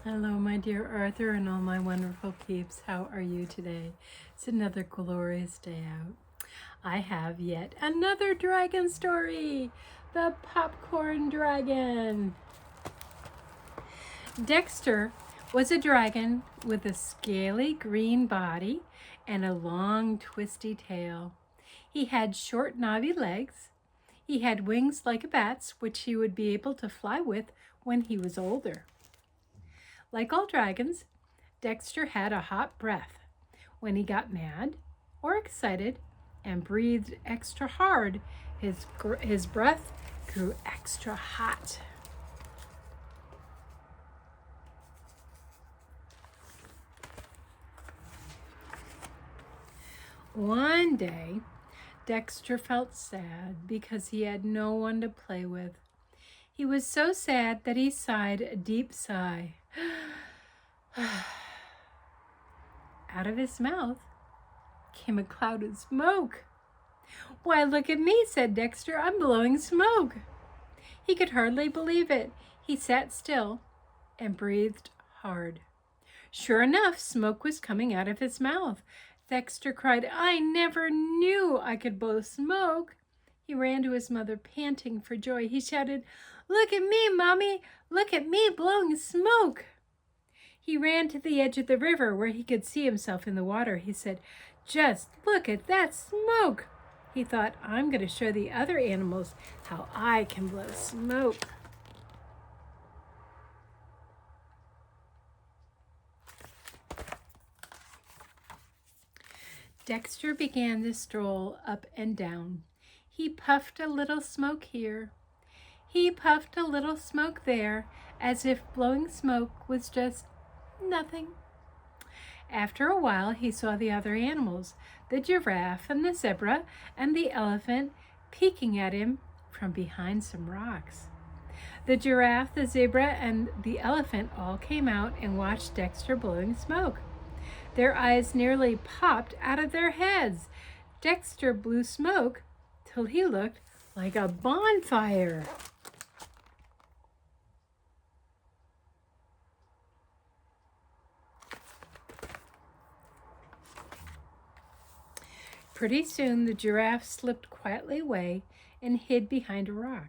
Hello, my dear Arthur and all my wonderful peeps. How are you today? It's another glorious day out. I have yet another dragon story, the popcorn dragon. Dexter was a dragon with a scaly green body and a long twisty tail. He had short knobby legs. He had wings like a bat's, which he would be able to fly with when he was older. Like all dragons, Dexter had a hot breath. When he got mad or excited and breathed extra hard, his breath grew extra hot. One day, Dexter felt sad because he had no one to play with. He was so sad that he sighed a deep sigh. Out of his mouth came a cloud of smoke. "Why, look at me," said Dexter. "I'm blowing smoke." He could hardly believe it. He sat still and breathed hard. Sure enough, smoke was coming out of his mouth. Dexter cried, "I never knew I could blow smoke." He ran to his mother, panting for joy. He shouted, "Look at me, Mommy! Look at me blowing smoke!" He ran to the edge of the river where he could see himself in the water. He said, "Just look at that smoke." He thought, "I'm going to show the other animals how I can blow smoke." Dexter began to stroll up and down. He puffed a little smoke here. He puffed a little smoke there, as if blowing smoke was just nothing. After a while, he saw the other animals, the giraffe and the zebra and the elephant, peeking at him from behind some rocks. The giraffe, the zebra, and the elephant all came out and watched Dexter blowing smoke. Their eyes nearly popped out of their heads. Dexter blew smoke till he looked like a bonfire. Pretty soon the giraffe slipped quietly away and hid behind a rock.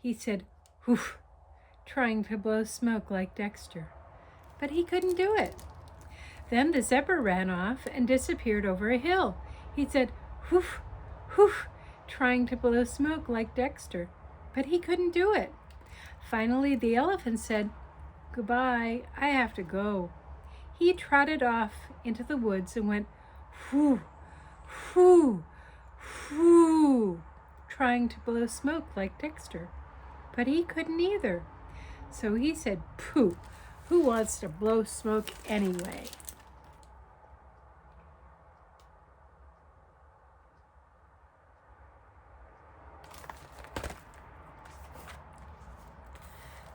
He said, "Whoof," trying to blow smoke like Dexter, but he couldn't do it. Then the zebra ran off and disappeared over a hill. He said, "Whoof, whoof," trying to blow smoke like Dexter, but he couldn't do it. Finally, the elephant said, "Goodbye, I have to go." He trotted off into the woods and went, "Whoo, whoo, whoo," trying to blow smoke like Dexter, but he couldn't either. So he said, "Pooh, who wants to blow smoke anyway?"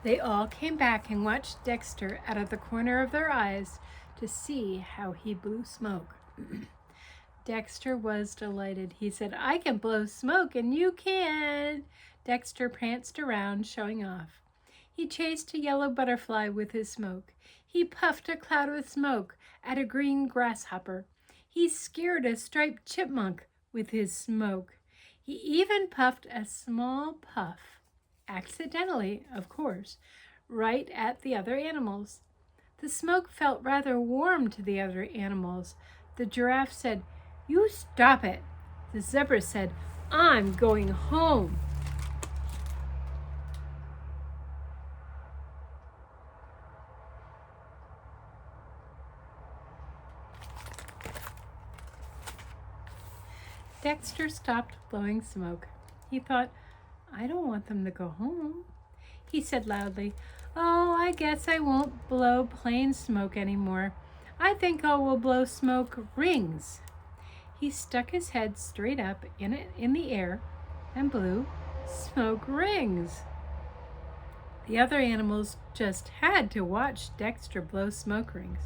They all came back and watched Dexter out of the corner of their eyes to see how he blew smoke. Dexter was delighted. He said, "I can blow smoke and you can't." Dexter pranced around, showing off. He chased a yellow butterfly with his smoke. He puffed a cloud of smoke at a green grasshopper. He scared a striped chipmunk with his smoke. He even puffed a small puff, accidentally, of course, right at the other animals. The smoke felt rather warm to the other animals. The giraffe said, "You stop it." The zebra said, "I'm going home." Dexter stopped blowing smoke. He thought, "I don't want them to go home." He said loudly, "Oh, I guess I won't blow plain smoke anymore. I think I will blow smoke rings." He stuck his head straight up in the air and blew smoke rings. The other animals just had to watch Dexter blow smoke rings.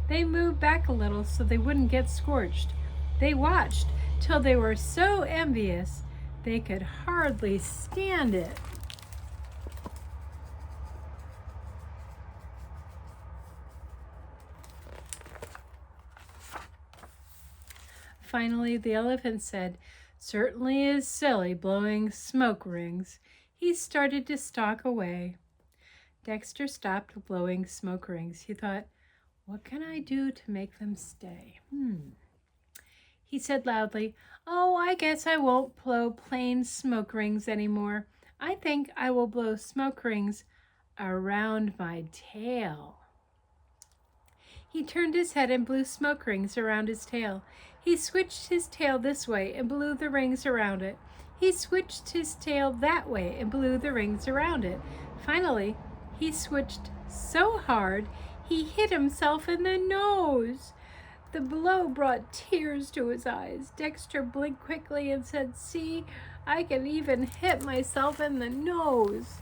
They moved back a little so they wouldn't get scorched. They watched till they were so envious they could hardly stand it. Finally, the elephant said, "Certainly is silly blowing smoke rings." He started to stalk away. Dexter stopped blowing smoke rings. He thought, "What can I do to make them stay?" He said loudly, "Oh, I guess I won't blow plain smoke rings anymore. I think I will blow smoke rings around my tail." He turned his head and blew smoke rings around his tail. He switched his tail this way and blew the rings around it. He switched his tail that way and blew the rings around it. Finally, he switched so hard he hit himself in the nose. The blow brought tears to his eyes. Dexter blinked quickly and said, "See, I can even hit myself in the nose."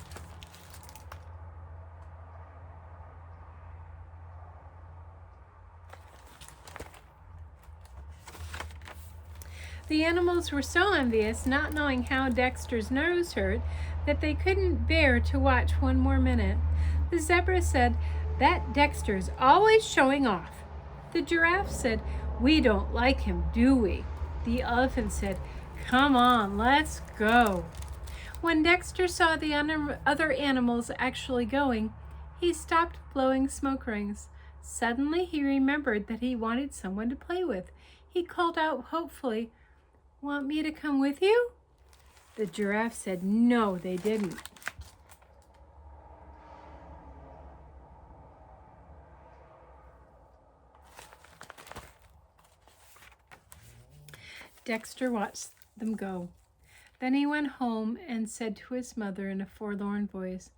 The animals were so envious, not knowing how Dexter's nose hurt, that they couldn't bear to watch one more minute. The zebra said, "That Dexter's always showing off." The giraffe said, "We don't like him, do we?" The elephant said, "Come on, let's go." When Dexter saw the other animals actually going, he stopped blowing smoke rings. Suddenly he remembered that he wanted someone to play with. He called out hopefully, "Want me to come with you?" The giraffe said no, they didn't. Dexter watched them go. Then he went home and said to his mother in a forlorn voice,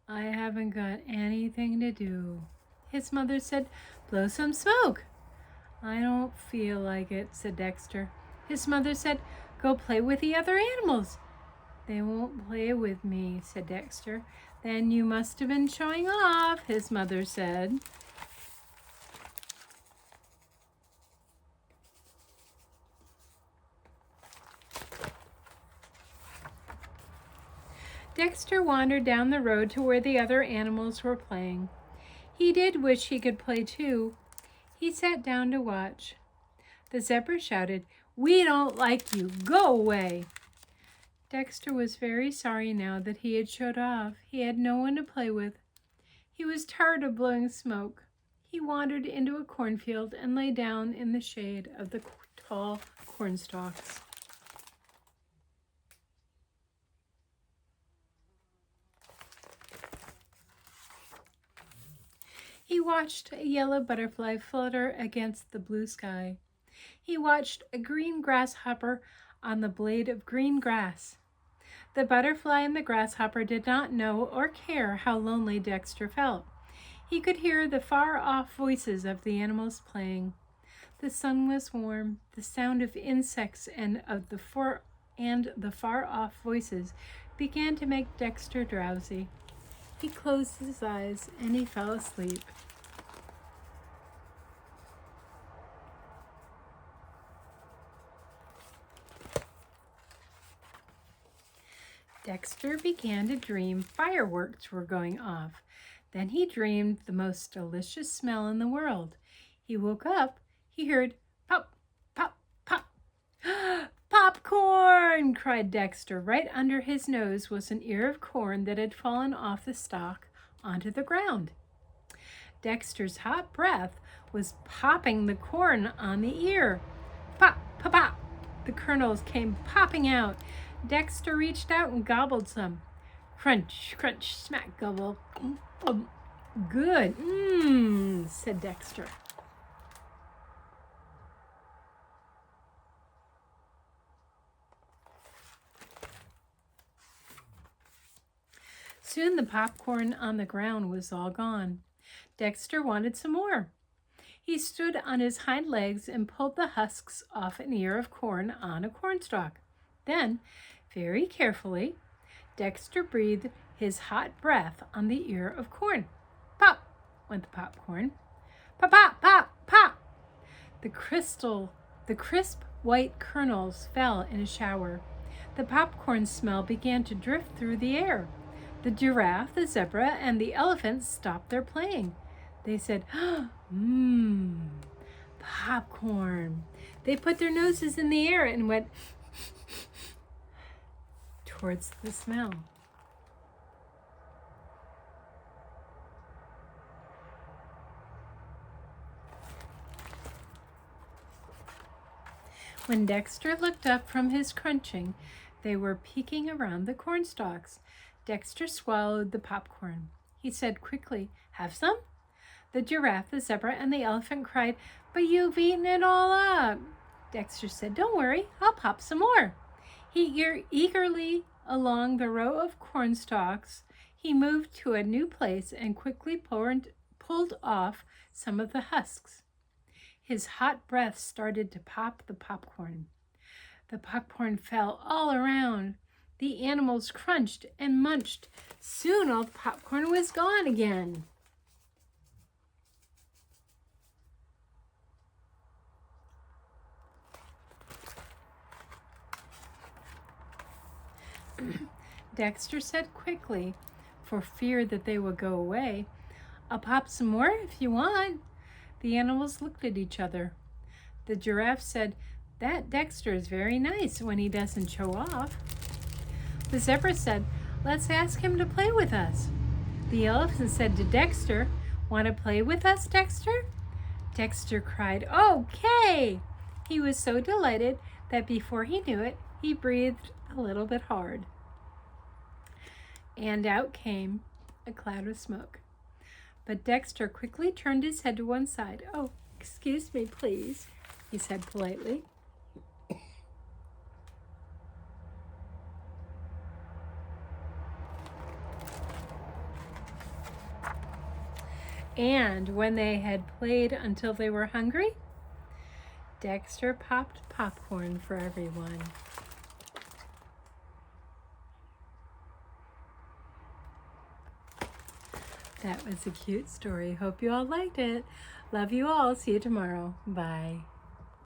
"I haven't got anything to do." His mother said, "Blow some smoke." "I don't feel like it," said Dexter. His mother said, "Go play with the other animals." "They won't play with me," said Dexter. "Then you must have been showing off," his mother said. Dexter wandered down the road to where the other animals were playing. He did wish he could play too. He sat down to watch. The zebra shouted, "We don't like you. Go away." Dexter was very sorry now that he had showed off. He had no one to play with. He was tired of blowing smoke. He wandered into a cornfield and lay down in the shade of the tall corn stalks. He watched a yellow butterfly flutter against the blue sky. He watched a green grasshopper on the blade of green grass. The butterfly and the grasshopper did not know or care how lonely Dexter felt. He could hear the far-off voices of the animals playing. The sun was warm. The sound of insects and the far-off voices began to make Dexter drowsy. He closed his eyes and he fell asleep. Dexter began to dream fireworks were going off. Then he dreamed the most delicious smell in the world. He woke up. He heard pop, pop, pop. "Popcorn!" cried Dexter. Right under his nose was an ear of corn that had fallen off the stalk onto the ground. Dexter's hot breath was popping the corn on the ear. Pop, pop, pop. The kernels came popping out. Dexter reached out and gobbled some. Crunch, crunch, smack, gobble. "Good, said Dexter. Soon the popcorn on the ground was all gone. Dexter wanted some more. He stood on his hind legs and pulled the husks off an ear of corn on a cornstalk. Then, very carefully, Dexter breathed his hot breath on the ear of corn. Pop went the popcorn. Pop, pop, pop, pop. The crisp white kernels fell in a shower. The popcorn smell began to drift through the air. The giraffe, the zebra, and the elephant stopped their playing. They said, "Popcorn." They put their noses in the air and went towards the smell. When Dexter looked up from his crunching, they were peeking around the corn stalks. Dexter swallowed the popcorn. He said quickly, "Have some?" The giraffe, the zebra, and the elephant cried, "But you've eaten it all up." Dexter said, "Don't worry, I'll pop some more." Eagerly along the row of corn stalks, he moved to a new place and quickly pulled off some of the husks. His hot breath started to pop the popcorn. The popcorn fell all around. The animals crunched and munched. Soon all the popcorn was gone again. Dexter said quickly, for fear that they would go away, "I'll pop some more if you want." The animals looked at each other. The giraffe said, "That Dexter is very nice when he doesn't show off." The zebra said, "Let's ask him to play with us." The elephant said to Dexter, "Want to play with us, Dexter?" Dexter cried, "Okay!" He was so delighted that before he knew it, he breathed a little bit hard. And out came a cloud of smoke. But Dexter quickly turned his head to one side. "Oh, excuse me, please," he said politely. And when they had played until they were hungry, Dexter popped popcorn for everyone. That was a cute story. Hope you all liked it. Love you all. See you tomorrow. Bye.